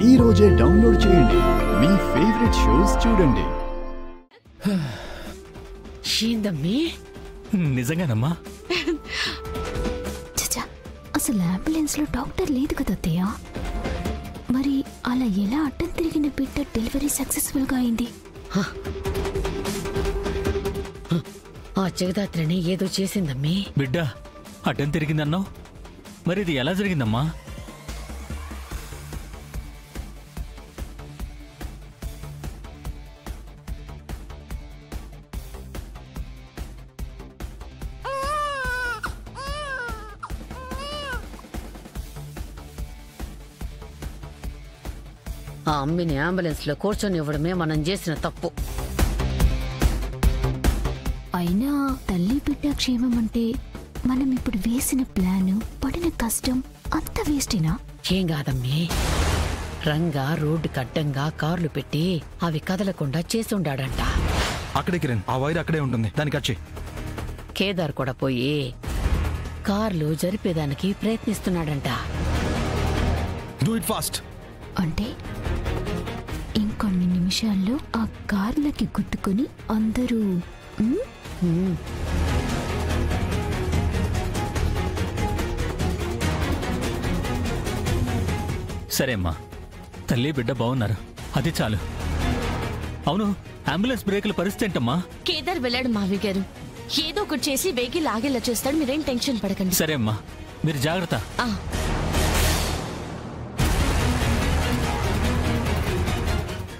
ఈ రోజే డౌన్లోడ్ చేయండి, మీ ఫేవరెట్ షోస్ చూడండి. ఏందమ్మీ? నిజంగానమ్మా? చచ్చా, అసలు అంబులెన్స్ లో డాక్టర్ లేదు కదా అత్తయ్య. మరి అలా ఎలా అడ్డం తిరిగిన బిడ్డ డెలివరీ సక్సెస్ఫుల్ గా అయింది? ఆ జగదాత్రిని ఏదో చేసిందమ్మీ. బిడ్డ అడ్డం తిరిగిందన్నావు, మరి ఇది ఎలా జరిగిందమ్మా? ఆ అమ్మిని అంబులెన్స్ లో కూర్చొని ఇవ్వడమే మనం చేసిన తప్పు. అయినా తల్లి బిడ్డ క్షేమం అంటే మనం ఇప్పుడు వేసిన ప్లాన్, పడిన కష్టం అంత వేస్టేనా? ఏం కాదమ్మీ, రంగా రోడ్డుకి అడ్డంగా కార్లు పెట్టి అవి కదలకుండా చేసుండాడంట. అక్కడే కిరణ్, ఆ వైర్ అక్కడే ఉంటుంది, దానికి వచ్చి. కేదార్ కూడా పోయి కార్లు జరిపేదానికి ప్రయత్నిస్తున్నాడంట. Do it fast. అంటే ఇంకొన్ని నిమిషాల్లో ఆ కార్లకి గుద్దుకొని అందరూ సరే అమ్మా, తల్లి బిడ్డ బాగున్నారు, అది చాలు. అవును, అంబులెన్స్ బ్రేకుల పరిస్థితి ఏంటమ్మా? కేదార్ వెళ్ళాడు మావి గారు. ఏదో ఒకటి చేసి వెహికల్ ఆగేలా చేస్తాడు, మీరేం టెన్షన్ పడకండి. సరే అమ్మా, మీరు జాగ్రత్త.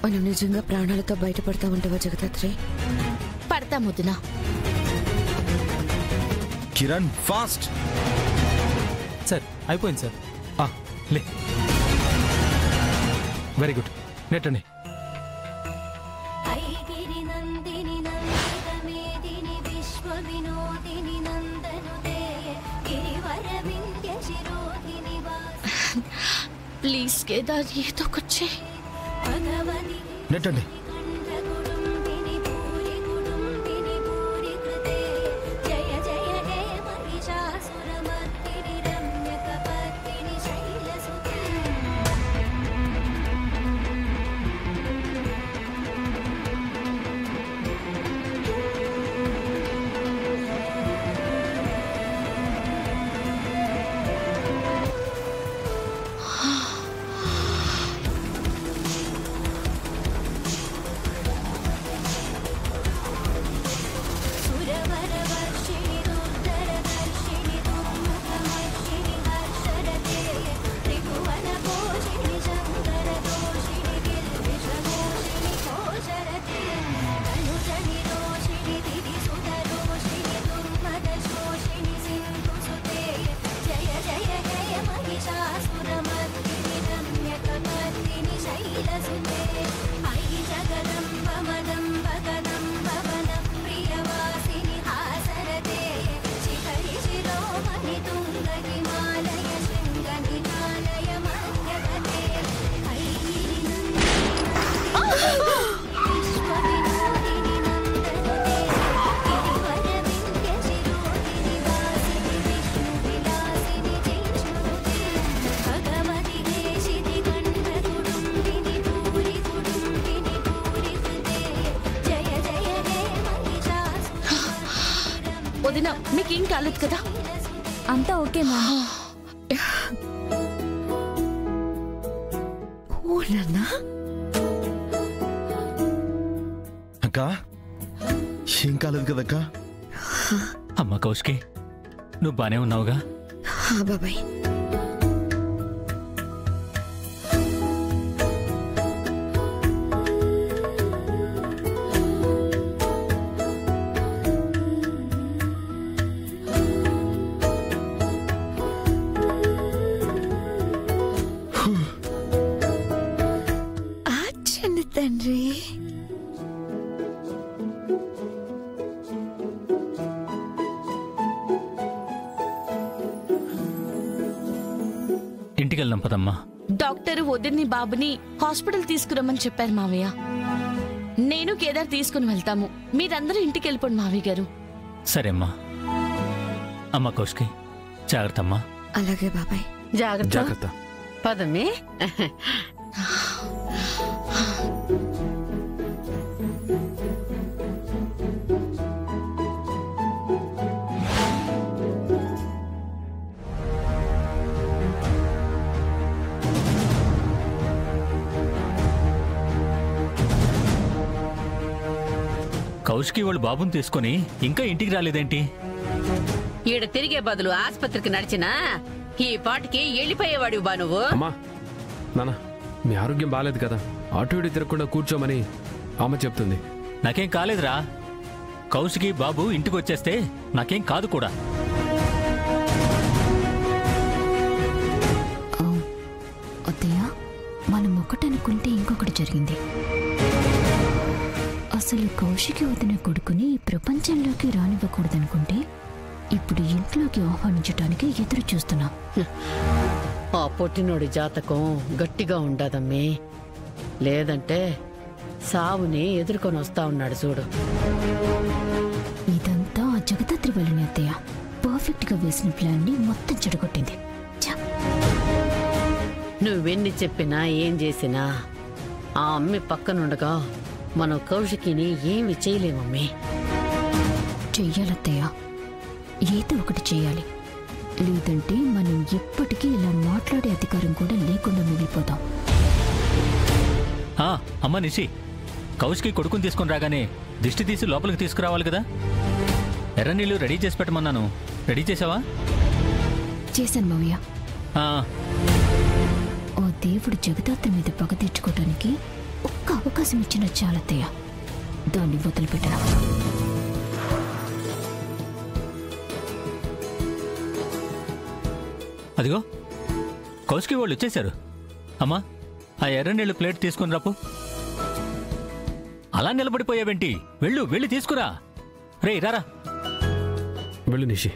మనం నిజంగా ప్రాణాలతో బయటపడతామంటావా జగదాత్రి? పడతాం వదినా. కిరణ్ ఫాస్ట్. సార్ అయిపోయింది సార్. లే, వెరీ గుడ్, నెట్టండి. ప్లీజ్ కేదార్, ఏదో ఒకటి చేయి. నెట్టండి. వదినా, మీకేం కాలేదు కదా? అంతా ఓకే మా. అక్క, ఏం కాలేదు కదక్క? అమ్మ కౌశికి, నువ్వు బానే ఉన్నావుగా? బాబాయ్, తండ్రి. ఇంటికి వెళ్దాం పదమ్మా. డాక్టర్ వదిన్ని బాబుని హాస్పిటల్ తీసుకురమ్మని చెప్పారు మావయ్య. నేను కేదార్ తీసుకుని వెళ్తాము, మీరందరూ ఇంటికి వెళ్ళిపోండి మావయ్య గారు. సరే అమ్మా. అమ్మ కౌశికి, జాగ్రత్త అమ్మా. అలాగే బాబాయ్. జాగ్రత్త. జాగ్రత్త. పదమే. కౌశికి వాళ్ళు బాబుని తీసుకొని ఇంకా ఇంటికి రాలేదేంటి? ఈడ తిరిగే బదులు ఆస్పత్రికి నడిచినా ఈ పాటికి వెళ్ళిపోయేవాడు బా నువ్వు. అమ్మా నాన్న, మీ ఆరోగ్యం బాగాలేదు కదా, అటు ఇటు తిరగకుండా కూర్చోమని అమ్మ చెప్తుంది. నాకేం కాలేదురా. కౌశికి బాబు ఇంటికి వచ్చేస్తే నాకేం కాదు కూడా. అత్తయ్య, మనం ఒకటనుకుంటే ఇంకొకటి జరిగింది. అసలు కౌశికి వదిన కొడుకుని ఈ ప్రపంచంలోకి రానివ్వకూడదనుకుంటే ఇప్పుడు ఇంట్లోకి ఆహ్వానించడానికి ఎదురు చూస్తున్నాం. ఆ పొట్టినోడి జాతకం గట్టిగా ఉండదమ్మే. లేదంటే సావుని ఎదుర్కొని వస్తా ఉన్నాడు చూడు. ఇదంతా ఆ జగదాత్రి వల్లనే అత్తయ్య. పర్ఫెక్ట్ గా వేసిన ప్లాన్ ని మొత్తం చెడగొట్టింది. నువ్వెన్ని చెప్పినా ఏం చేసినా ఆ అమ్మి పక్కనుండగా మనం కౌశికిని ఏమి చేయలేమమ్మే. చెయ్యాలత్తయ్య, ఏదో ఒకటి చెయ్యాలి. లేదంటే మనం ఎప్పటికీ ఇలా మాట్లాడే అధికారం కూడా లేకుండా మిగిలిపోతాం. అమ్మ నిషి, కౌశికి కొడుకుని తీసుకొని రాగానే దిష్టి తీసి లోపలికి తీసుకురావాలి కదా. ఎర్ర నీళ్ళు రెడీ చేసి పెట్టమన్నాను, రెడీ చేసావా? చేశాను మావయ్య. ఆ దేవుడు జగదాత్రి మీద పగ తీర్చుకోవటానికి ఒక్క అవకాశం ఇచ్చిన చాలత్తయ్య, దాన్ని వదిలిపెట్టరా. అదిగో కౌశికి వాళ్ళు వచ్చేశారు. అమ్మా, ఆ ఎర్ర నీళ్ళు ప్లేట్ తీసుకుని రాపు. అలా నిలబడిపోయావేంటి? వెళ్ళు, వెళ్ళి తీసుకురా. రే రారా. వెళ్ళు నిషి,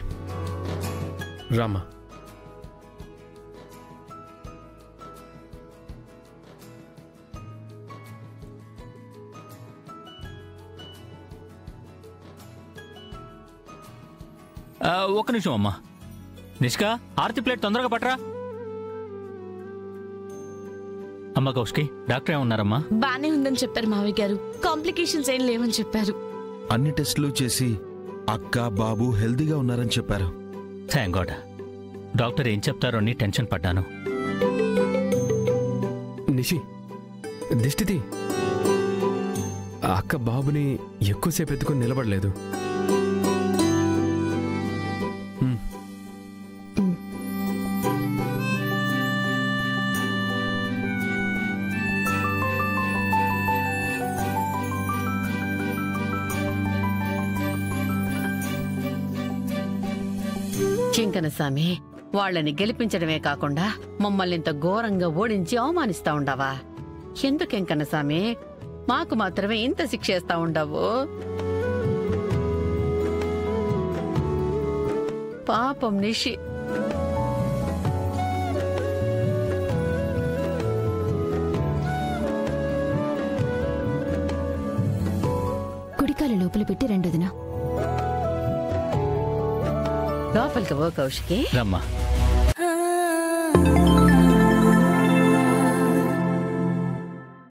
రామ్మా. ఒక్క నిమిషం అమ్మా. నిష్కా, ఆర్తి ప్లేట్ తొందరగా పట్టరా. అమ్మ కౌశికి, డాక్టర్ ఏమన్నారమ్మా? బానే ఉందని చెప్పారు మావయ్య గారు. కాంప్లికేషన్స్ ఏం లేవని చెప్పారు. అన్ని టెస్టులు చేసి అక్క బాబు హెల్దీగా ఉన్నారని చెప్పారు. Thank God. డాక్టర్ ఏం చెప్తారో అని టెన్షన్ పడ్డాను. నిషి, దిష్టిది. ఆ అక్క బాబుని ఎక్కువసేపు ఎత్తుకొని నిలబడలేదు. చింకనస్వామి, వాళ్ళని గెలిపించడమే కాకుండా మమ్మల్ని ఇంత ఘోరంగా ఓడించి అవమానిస్తా ఉండవా? ఎందుకెంకన్నస్వామి మాకు మాత్రమే ఇంత శిక్షేస్తా ఉండవు? పాపం నిషి. కుడికాల లోపల పెట్టి రెండోదిన లోపలికి ఓ కౌశికి. రమ్మా.